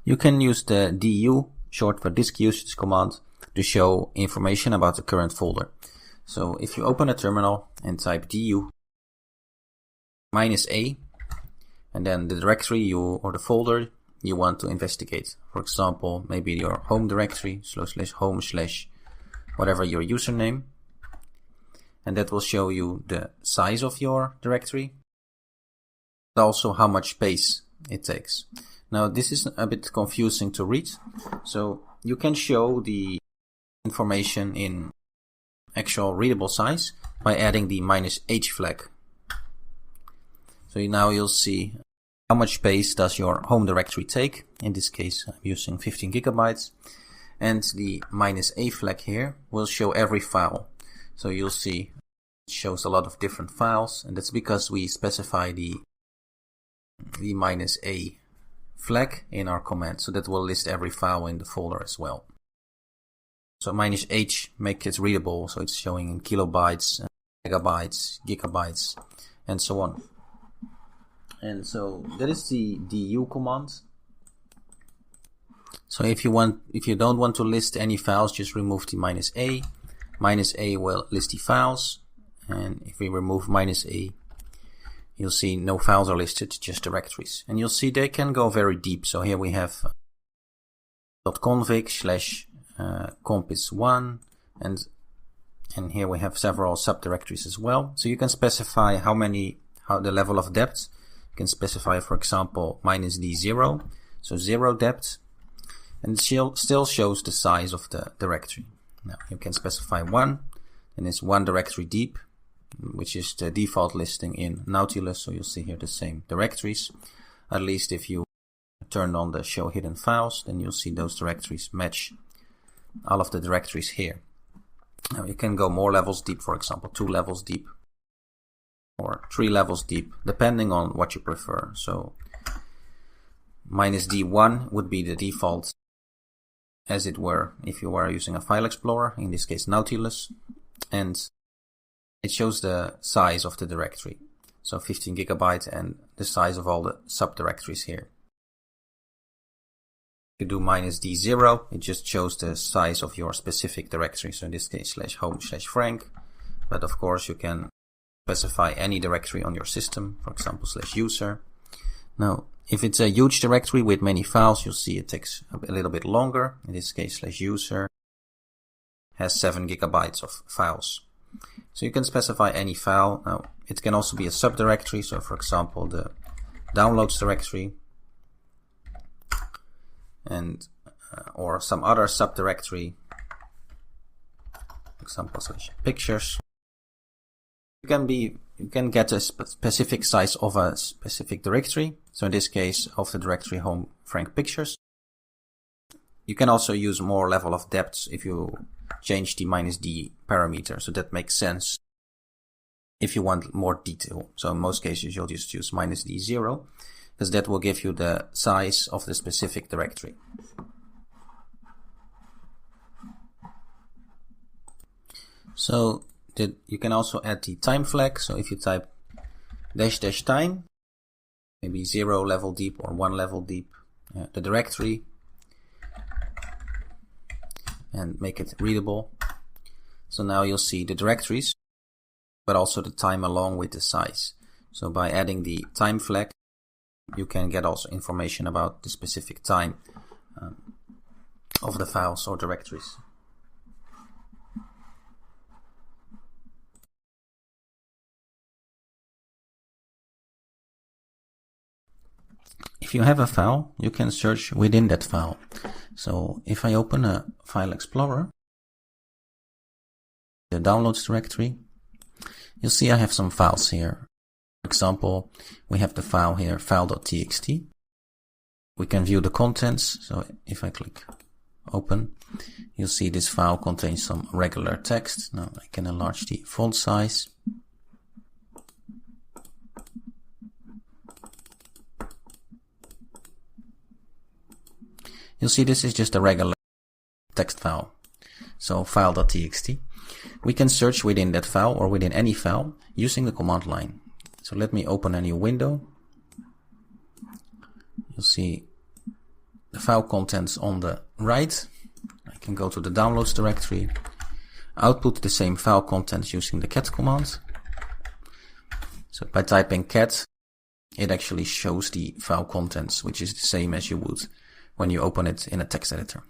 You can use the DU, short for disk usage command, to show information about the current folder. So if you open a terminal and type DU -A, and then the directory or the folder you want to investigate. For example, maybe your home directory, /home/ whatever your username. And that will show you the size of your directory, but also how much space it takes. Now this is a bit confusing to read, so you can show the information in actual readable size by adding the -h flag. So now you'll see how much space does your home directory take. In this case, I'm using 15 gigabytes. And the -a flag here will show every file. So you'll see it shows a lot of different files, and that's because we specify the -a flag in our command. So that will list every file in the folder as well. So -h makes it readable, so it's showing in kilobytes, megabytes, gigabytes, and so on. And so that is the DU command. So if you don't want to list any files, just remove the -a. -a will list the files, and if we remove -a, you'll see no files are listed, just directories. And you'll see they can go very deep. So here we have .config /compis1, and here we have several subdirectories as well. So you can specify how the level of depth. You can specify, for example, -d0, so 0 depth, and it still shows the size of the directory. Now you can specify 1, and it's 1 directory deep, which is the default listing in Nautilus. So you'll see here the same directories. At least if you turn on the show hidden files, then you'll see those directories match all of the directories here. Now you can go more levels deep, for example 2 levels deep or 3 levels deep, depending on what you prefer. So -d1 would be the default, as it were, if you were using a file explorer, in this case Nautilus, and it shows the size of the directory. So 15 gigabytes and the size of all the subdirectories here. If you do -d0, it just shows the size of your specific directory. So in this case /home/frank, but of course you can specify any directory on your system, for example /user. Now, if it's a huge directory with many files, you'll see it takes a little bit longer. In this case /user has 7 gigabytes of files. So you can specify any file. Now, it can also be a subdirectory. So for example, the downloads directory, and or some other subdirectory, for example /pictures. You can get a specific size of a specific directory. So in this case, of the directory home frank pictures. You can also use more level of depth if you change the -d parameter. So that makes sense if you want more detail. So in most cases, you'll just use -d0, because that will give you the size of the specific directory. So you can also add the time flag. So if you type --time, maybe 0 level deep or 1 level deep, the directory, and make it readable. So now you'll see the directories, but also the time along with the size. So by adding the time flag, you can get also information about the specific time of the files or directories. If you have a file, you can search within that file. So if I open a file explorer, the downloads directory, you'll see I have some files here. For example, we have the file here, file.txt. We can view the contents. So if I click open, you'll see this file contains some regular text. Now I can enlarge the font size. You'll see this is just a regular text file. So file.txt. We can search within that file or within any file using the command line. So let me open a new window. You'll see the file contents on the right. I can go to the downloads directory, output the same file contents using the cat command. So by typing cat, it actually shows the file contents, which is the same as you would when you open it in a text editor.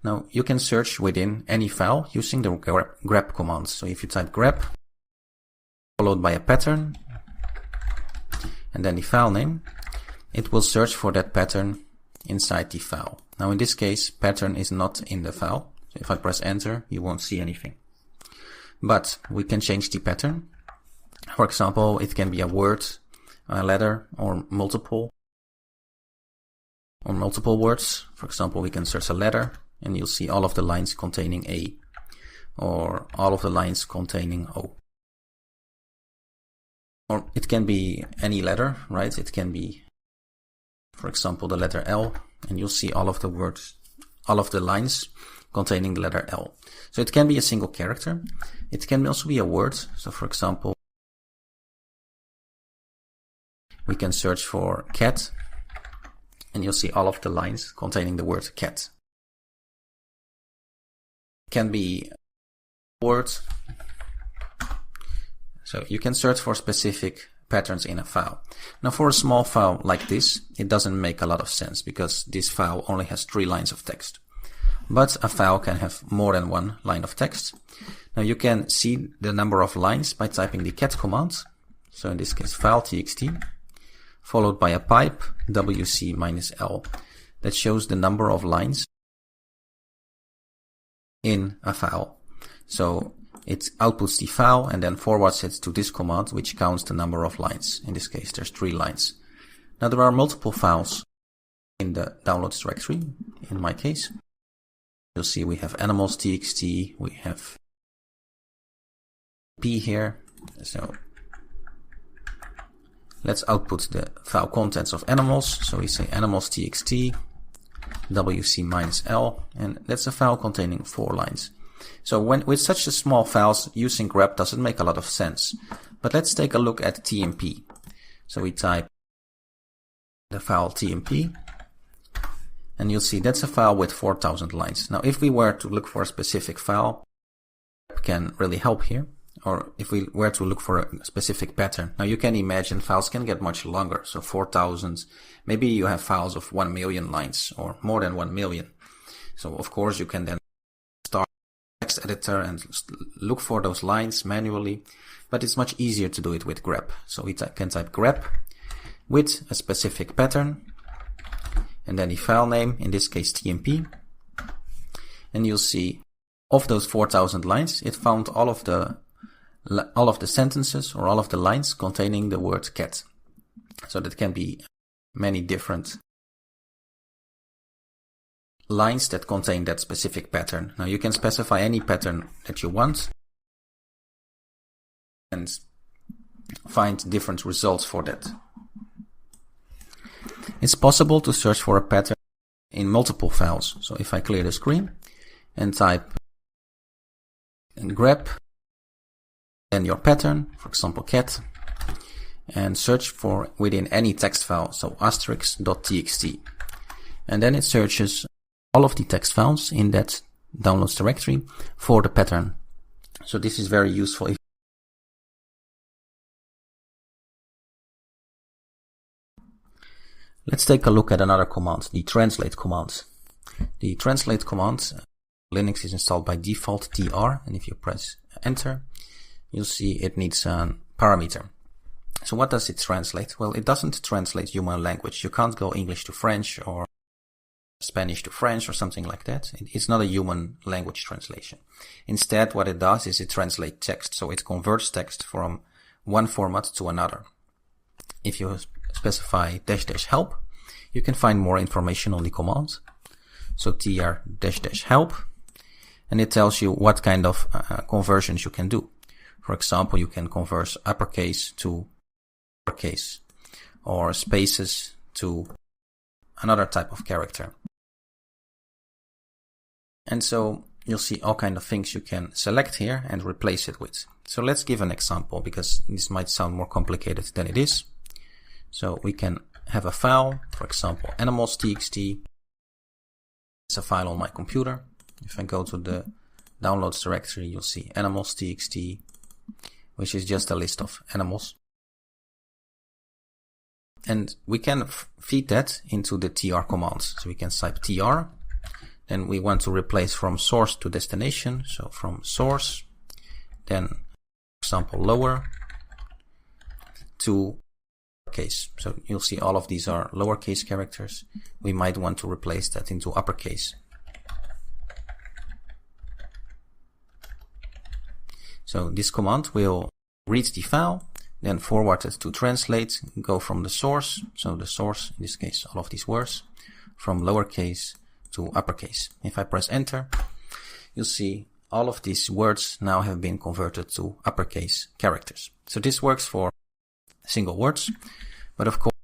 Now you can search within any file using the grep command. So if you type grep, followed by a pattern, and then the file name, it will search for that pattern inside the file. Now in this case, pattern is not in the file. So if I press enter, you won't see anything. But we can change the pattern. For example, it can be a word, a letter, or multiple words. For example, we can search a letter and you'll see all of the lines containing A, or all of the lines containing O. Or it can be any letter, right? It can be, for example, the letter L, and you'll see all of the words, all of the lines containing the letter L. So it can be a single character. It can also be a word. So for example, we can search for cat, and you'll see all of the lines containing the word cat. It can be a word. So you can search for specific patterns in a file. Now for a small file like this, it doesn't make a lot of sense because this file only has 3 lines of text. But a file can have more than 1 line of text. Now you can see the number of lines by typing the cat command. So in this case, file txt, followed by a pipe wc-l. That shows the number of lines in a file. So it outputs the file and then forwards it to this command, which counts the number of lines. In this case, there's 3 lines. Now there are multiple files in the downloads directory. In my case, you'll see we have animals.txt, we have p here. So let's output the file contents of animals. So we say animals.txt, wc-l, and that's a file containing 4 lines. So with such a small files, using grep doesn't make a lot of sense. But let's take a look at tmp. So we type the file tmp, and you'll see that's a file with 4,000 lines. Now if we were to look for a specific file, grep can really help here. Or if we were to look for a specific pattern. Now you can imagine files can get much longer. So 4,000, maybe you have files of 1 million lines or more than 1 million. So of course you can then start text editor and look for those lines manually, but it's much easier to do it with grep. So we can type grep with a specific pattern and then the file name, in this case tmp, and you'll see of those 4,000 lines, it found all of the sentences or all of the lines containing the word cat. So that can be many different lines that contain that specific pattern. Now you can specify any pattern that you want and find different results for that. It's possible to search for a pattern in multiple files. So if I clear the screen and type grep, then your pattern, for example cat, and search for within any text file, so asterisk.txt. And then it searches all of the text files in that downloads directory for the pattern. So this is very useful. Let's take a look at another command, the translate command. The translate command, Linux is installed by default tr, and if you press enter, you'll see it needs a parameter. So what does it translate? Well, it doesn't translate human language. You can't go English to French or Spanish to French or something like that. It's not a human language translation. Instead, what it does is it translates text. So it converts text from one format to another. If you specify --help, you can find more information on the command. So tr-help, and it tells you what kind of conversions you can do. For example, you can convert uppercase to lowercase or spaces to another type of character. And so you'll see all kinds of things you can select here and replace it with. So let's give an example because this might sound more complicated than it is. So we can have a file, for example, animals.txt. It's a file on my computer. If I go to the downloads directory, you'll see animals.txt, which is just a list of animals. And we can feed that into the tr commands. So we can type tr. Then we want to replace from source to destination. So from source, then, for example, lower to uppercase. So you'll see all of these are lowercase characters. We might want to replace that into uppercase. So this command will read the file, then forward it to translate, go from the source, so the source, in this case, all of these words, from lowercase to uppercase. If I press enter, you'll see all of these words now have been converted to uppercase characters. So this works for single words, but of course,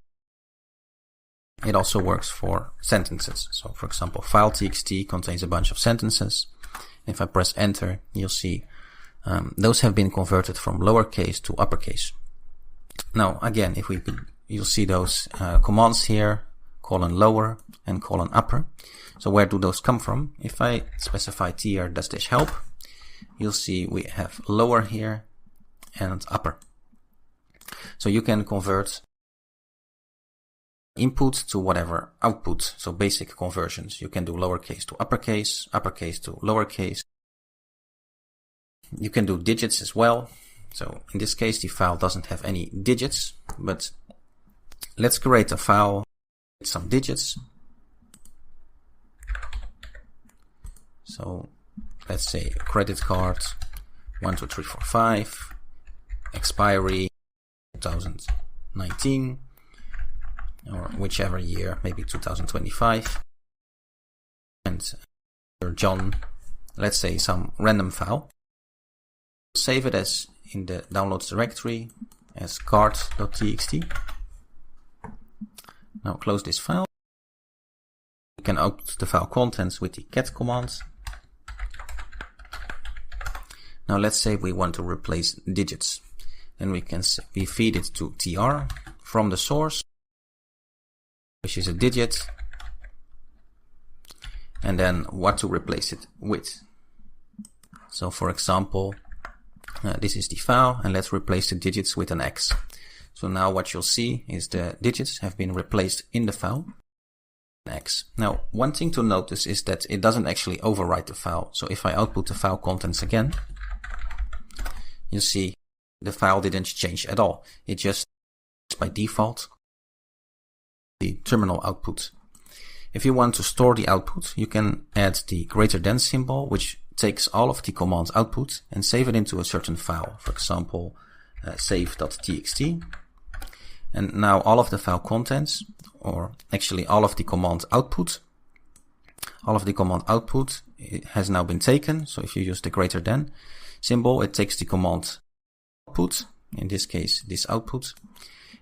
it also works for sentences. So for example, file.txt contains a bunch of sentences. If I press enter, you'll see those have been converted from lowercase to uppercase. Now, again, you'll see those commands here, :lower and :upper. So where do those come from? If I specify tr-help, you'll see we have lower here and upper. So you can convert input to whatever output. So basic conversions. You can do lowercase to uppercase, uppercase to lowercase. You can do digits as well. So in this case, the file doesn't have any digits, but let's create a file with some digits. So let's say credit card 12345, expiry 2019, or whichever year, maybe 2025, and John, let's say some random file. Save it as in the downloads directory as card.txt. Now close this file. You can output the file contents with the cat command. Now let's say we want to replace digits. Then we feed it to tr from the source, which is a digit, and then what to replace it with. So for example, this is the file, and let's replace the digits with an X. So now what you'll see is the digits have been replaced in the file. X. Now, one thing to notice is that it doesn't actually overwrite the file. So if I output the file contents again, you'll see the file didn't change at all. It just, by default, the terminal output. If you want to store the output, you can add the greater than symbol, which takes all of the command output and save it into a certain file. For example, save.txt. And now all of the file contents, or actually all of the command output, has now been taken. So if you use the greater than symbol, it takes the command output, in this case this output,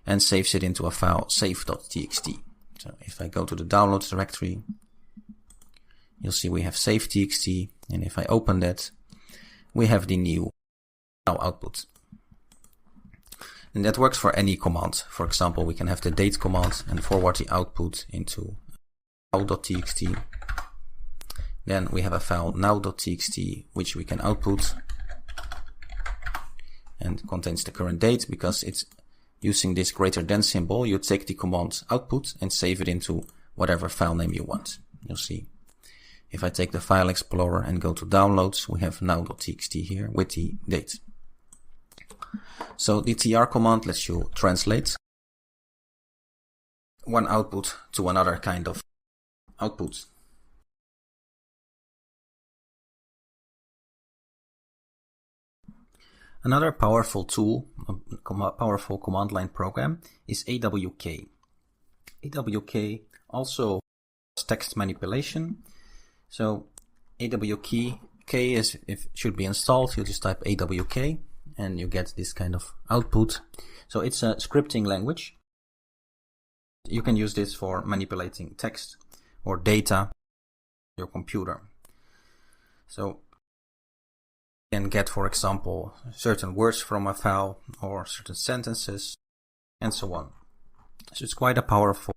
and saves it into a file save.txt. So if I go to the downloads directory, you'll see we have save.txt, and if I open that, we have the new file output. And that works for any command. For example, we can have the date command and forward the output into now.txt. Then we have a file now.txt, which we can output, and contains the current date. Because it's using this greater than symbol, you take the command output and save it into whatever file name you want. You'll see. If I take the file explorer and go to downloads, we have now.txt here with the date. So the tr command lets you translate one output to another kind of output. Another powerful tool, a powerful command line program, is AWK. AWK also does text manipulation. So AWK should be installed. You just type AWK and you get this kind of output. So it's a scripting language. You can use this for manipulating text or data on your computer. So you can get, for example, certain words from a file or certain sentences and so on. So it's quite a powerful,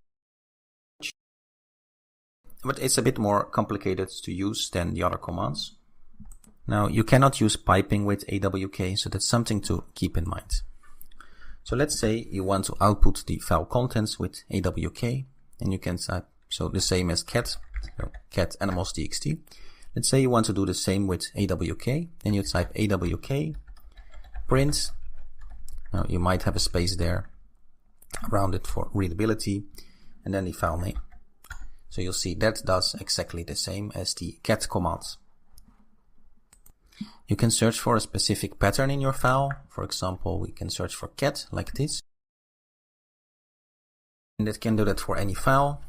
but it's a bit more complicated to use than the other commands. Now you cannot use piping with AWK, so that's something to keep in mind. So let's say you want to output the file contents with AWK, and you can type, so the same as cat, so cat animals.txt. Let's say you want to do the same with AWK, then you type AWK print. Now you might have a space there around it for readability, and then the file name. So you'll see that does exactly the same as the cat command. You can search for a specific pattern in your file. For example, we can search for cat like this. And it can do that for any file.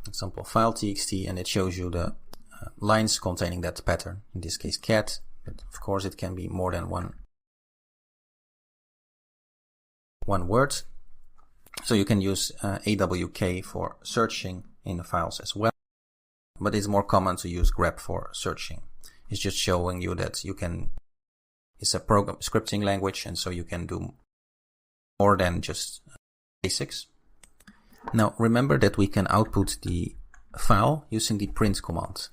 For example, file.txt, and it shows you the lines containing that pattern. In this case, cat, but of course it can be more than one word. So you can use AWK for searching in the files as well. But it's more common to use grep for searching. It's just showing you that you can, it's a program scripting language, and so you can do more than just basics. Now remember that we can output the file using the print command.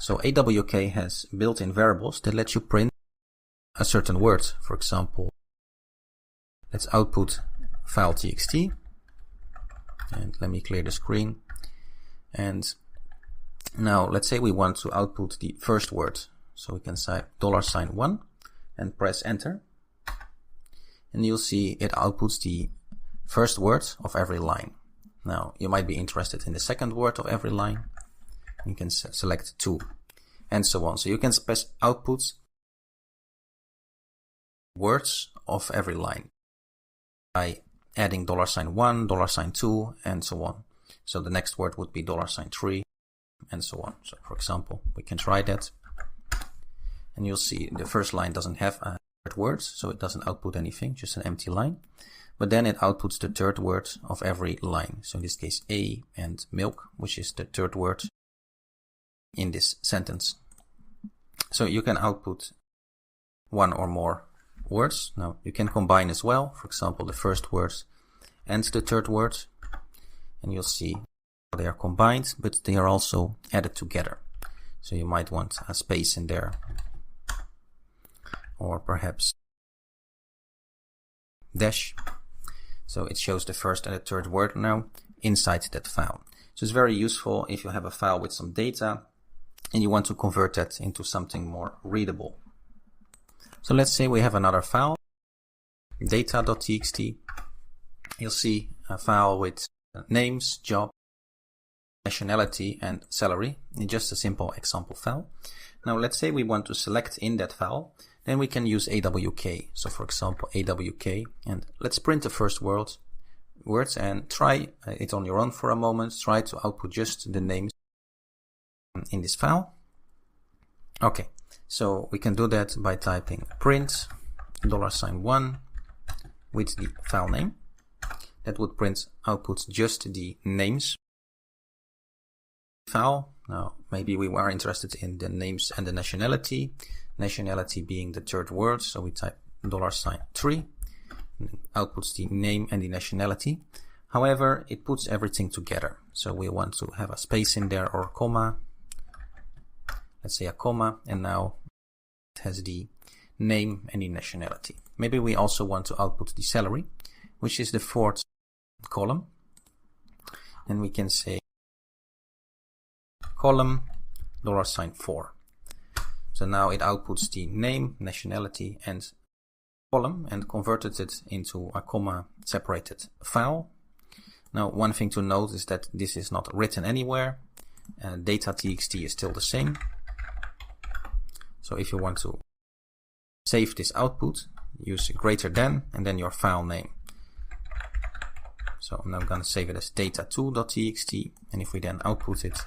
So AWK has built-in variables that let you print a certain word. For example, let's output file.txt, and let me clear the screen. And now let's say we want to output the first word. So we can type $1 and press enter. And you'll see it outputs the first word of every line. Now you might be interested in the second word of every line. You can select 2 and so on. So you can output words of every line by adding $1, $2, and so on. So the next word would be $3 and so on. So for example, we can try that, and you'll see the first line doesn't have a third word, so it doesn't output anything, just an empty line. But then it outputs the third word of every line. So in this case, A and milk, which is the third word in this sentence. So you can output one or more words. Now you can combine as well, for example, the first word and the third word, and you'll see they are combined, but they are also added together. So you might want a space in there, or perhaps dash. So it shows the first and the third word now inside that file. So it's very useful if you have a file with some data and you want to convert that into something more readable. So let's say we have another file, data.txt. You'll see a file with names, job, nationality, and salary in just a simple example file. Now let's say we want to select in that file, then we can use AWK. So for example, AWK, and let's print the first words and try it on your own for a moment. Try to output just the names in this file. Okay, so we can do that by typing print $1 with the file name. That would output just the names file. Now maybe we are interested in the names and the nationality being the third word, so we type $3 and outputs the name and the nationality. However, it puts everything together, so we want to have a space in there or a comma. Let's say a comma, and now it has the name and the nationality. Maybe we also want to output the salary, which is the fourth column, and we can say column $4. So now it outputs the name, nationality, and column, and converted it into a comma separated file. Now one thing to note is that this is not written anywhere. Data.txt is still the same. So if you want to save this output, use greater than and then your file name. So I'm now going to save it as data2.txt, and if we then output it,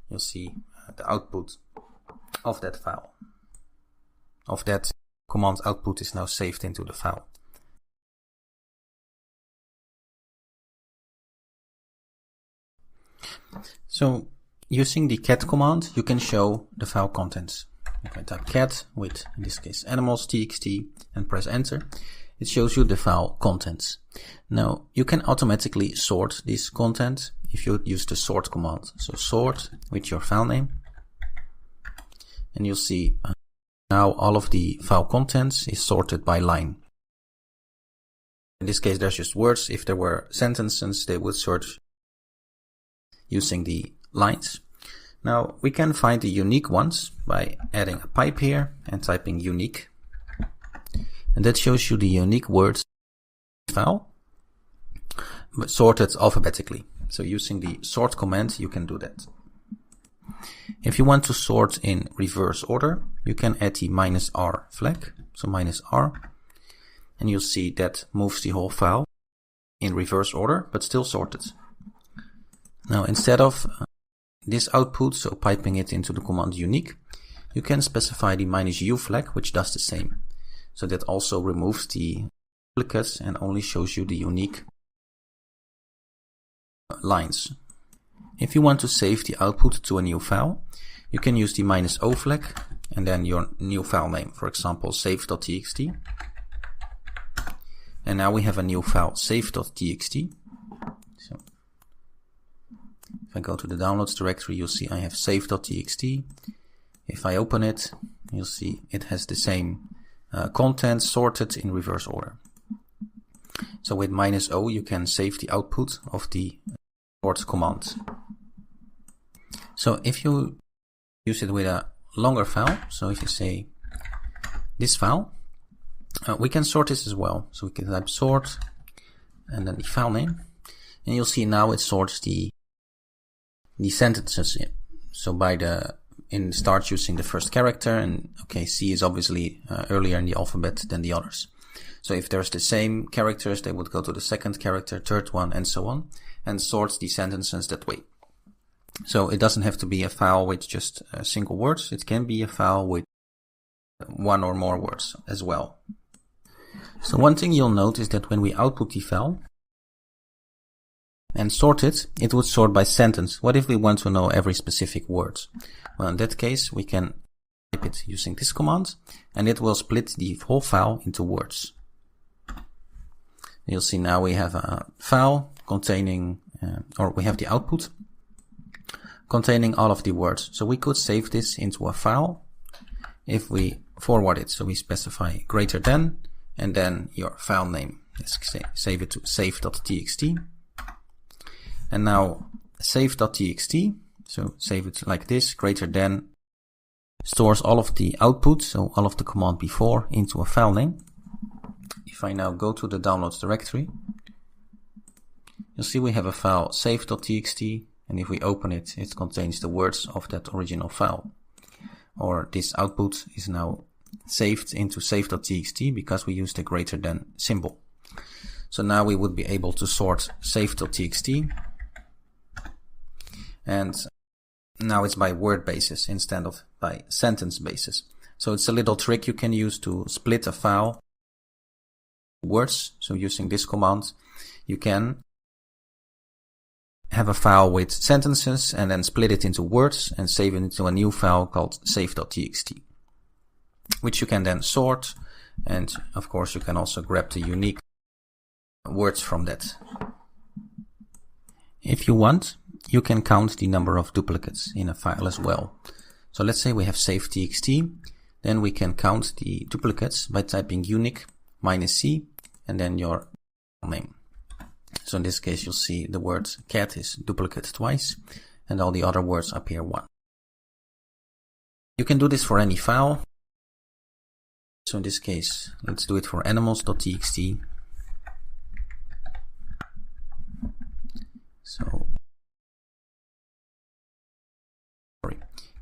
you'll see the output of that file, of that command output is now saved into the file. So using the cat command, you can show the file contents. if I type cat with, in this case, animals.txt and press enter, it shows you the file contents. Now, you can automatically sort this content if you use the sort command. So sort with your file name, and you'll see now all of the file contents is sorted by line. In this case, there's just words. If there were sentences, they would sort using the lines. Now, we can find the unique ones by adding a pipe here and typing unique. And that shows you the unique words file, but sorted alphabetically. So using the sort command, you can do that. If you want to sort in reverse order, you can add the -r flag. So -r, and you'll see that moves the whole file in reverse order, but still sorted. Now, instead of this output, so piping it into the command unique, you can specify the -u flag, which does the same. So that also removes the duplicates and only shows you the unique lines. If you want to save the output to a new file, you can use the -o flag and then your new file name, for example, save.txt. And now we have a new file, save.txt. So if I go to the downloads directory, you'll see I have save.txt. If I open it, you'll see it has the same content sorted in reverse order. So with -o, you can save the output of the sort command. So if you use it with a longer file, so if you say this file, we can sort this as well. So we can type sort and then the file name, and you'll see now it sorts the sentences in. So by starts using the first character, and okay, C is obviously earlier in the alphabet than the others. So if there's the same characters, they would go to the second character, third one, and so on, and sorts the sentences that way. So it doesn't have to be a file with just single words. It can be a file with one or more words as well. So one thing you'll note is that when we output the file and sort it, it would sort by sentence. What if we want to know every specific word? Well, in that case, we can type it using this command, and it will split the whole file into words. You'll see now we have a file containing, or we have the output containing all of the words. So we could save this into a file if we forward it. So we specify greater than, and then your file name. Let's save it to save.txt. And now save.txt, so save it like this, greater than, stores all of the output, so all of the command before, into a file name. If I now go to the downloads directory, you'll see we have a file save.txt, and if we open it, it contains the words of that original file. Or this output is now saved into save.txt because we used the greater than symbol. So now we would be able to sort save.txt, and now it's by word basis instead of by sentence basis. So it's a little trick you can use to split a file words. So using this command, you can have a file with sentences and then split it into words and save it into a new file called save.txt, which you can then sort. And of course, you can also grab the unique words from that. If you want, you can count the number of duplicates in a file as well. So let's say we have save.txt, then we can count the duplicates by typing unique -c and then your name. So in this case, you'll see the word cat is duplicated twice and all the other words appear once. You can do this for any file. So in this case, let's do it for animals.txt. So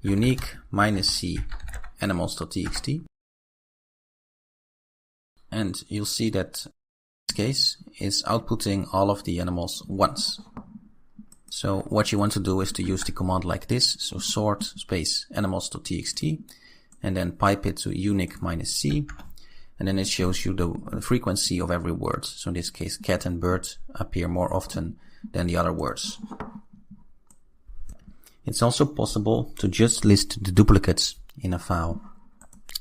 unique -c animals.txt, and you'll see that this case is outputting all of the animals once. So what you want to do is to use the command like this, so sort space animals.txt, and then pipe it to unique -c, and then it shows you the frequency of every word. So in this case, cat and bird appear more often than the other words. It's also possible to just list the duplicates in a file.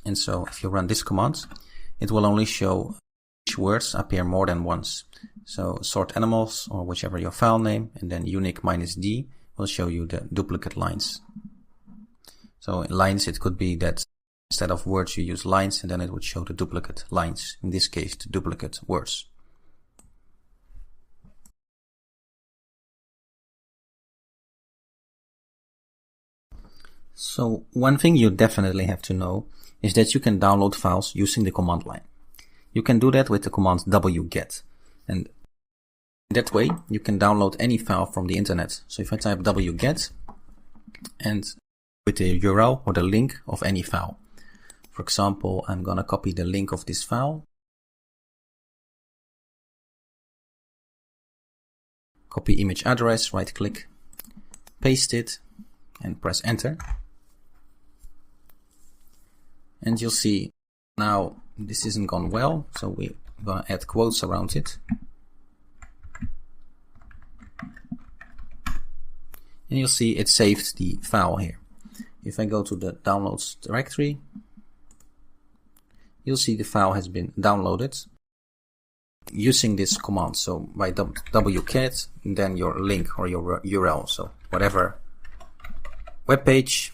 And so if you run this command, it will only show which words appear more than once. So sort animals, or whichever your file name, and then unique -d will show you the duplicate lines. So in lines, it could be that instead of words you use lines, and then it would show the duplicate lines. In this case, the duplicate words. So one thing you definitely have to know is that you can download files using the command line. You can do that with the command wget. And that way you can download any file from the internet. So if I type wget and with the URL or the link of any file. For example, I'm gonna copy the link of this file. Copy image address, right click, paste it, and press enter. And you'll see now this isn't gone well, so we're gonna add quotes around it. And you'll see it saved the file here. If I go to the downloads directory, you'll see the file has been downloaded using this command. So by wget, and then your link or your URL. So whatever web page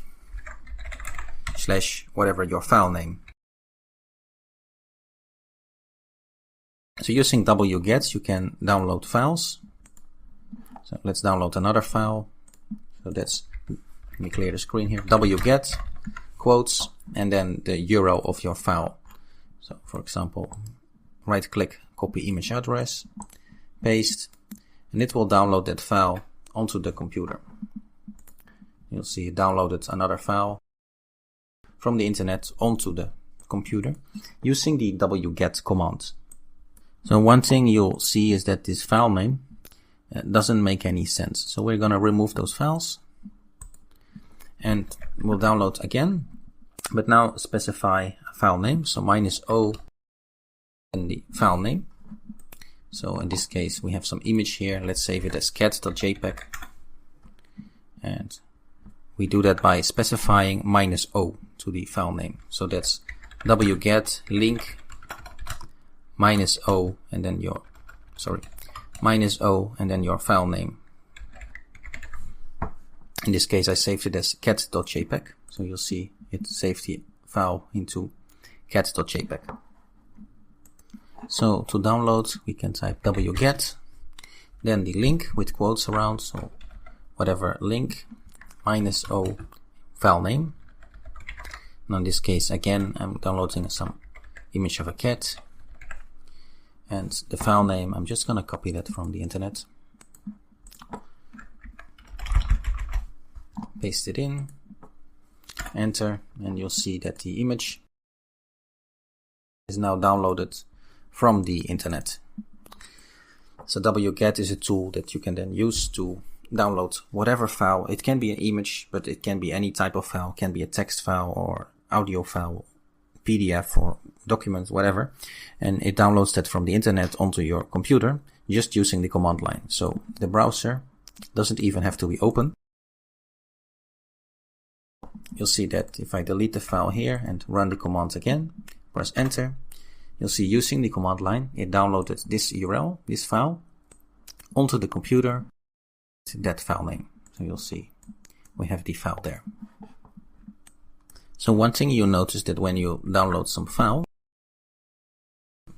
/ whatever your file name. So using wget, you can download files. So let's download another file. So that's, let me clear the screen here. wget, quotes, and then the URL of your file. So for example, right click, copy image address, paste, and it will download that file onto the computer. You'll see it downloaded another file from the internet onto the computer using the wget command. So one thing you'll see is that this file name doesn't make any sense. So we're going to remove those files and we'll download again, but now specify a file name. So -o in the file name. So in this case, we have some image here. Let's save it as cat.jpg. And we do that by specifying -o to the file name. So that's wget link -o and then your, -o and then your file name. In this case, I saved it as cat.jpg. So you'll see it saved the file into cat.jpg. So to download, we can type wget, then the link with quotes around. So whatever link, -o file name. Now in this case, again, I'm downloading some image of a cat. And the file name, I'm just going to copy that from the internet. Paste it in, enter, and you'll see that the image is now downloaded from the internet. So wget is a tool that you can then use to download whatever file. It can be an image, but it can be any type of file. It can be a text file or audio file, PDF or document, whatever. And it downloads that from the internet onto your computer just using the command line. So the browser doesn't even have to be open. You'll see that if I delete the file here and run the command again, press enter, you'll see using the command line, it downloaded this URL, this file, onto the computer, to that file name. So you'll see we have the file there. So one thing you'll notice that when you download some file,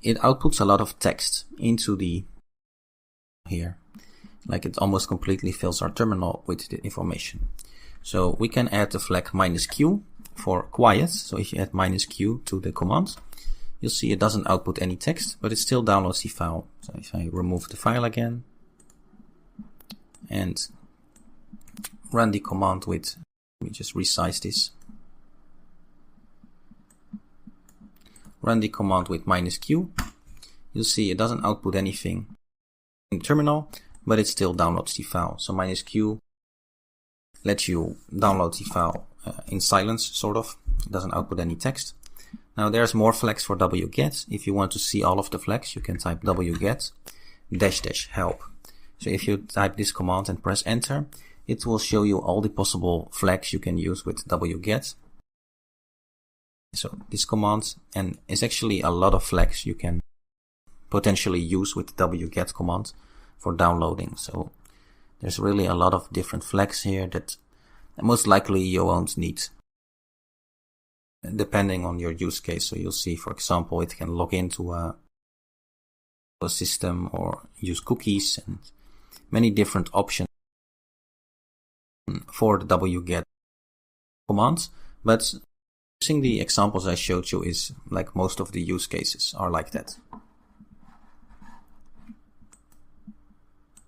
it outputs a lot of text into the here. Like it almost completely fills our terminal with the information. So we can add the flag -q for quiet. So if you add -q to the command, you'll see it doesn't output any text, but it still downloads the file. So if I remove the file again and run the command with, let me just resize this. Run the command with -q. You'll see it doesn't output anything in the terminal, but it still downloads the file. So -q lets you download the file in silence, sort of. It doesn't output any text. Now there's more flags for wget. If you want to see all of the flags, you can type wget --help. So if you type this command and press enter, it will show you all the possible flags you can use with wget. So this command, and it's actually a lot of flags you can potentially use with the wget command for downloading. So there's really a lot of different flags here that most likely you won't need, depending on your use case. So you'll see, for example, it can log into a system or use cookies and many different options for the wget commands. But using the examples I showed you is like most of the use cases are like that.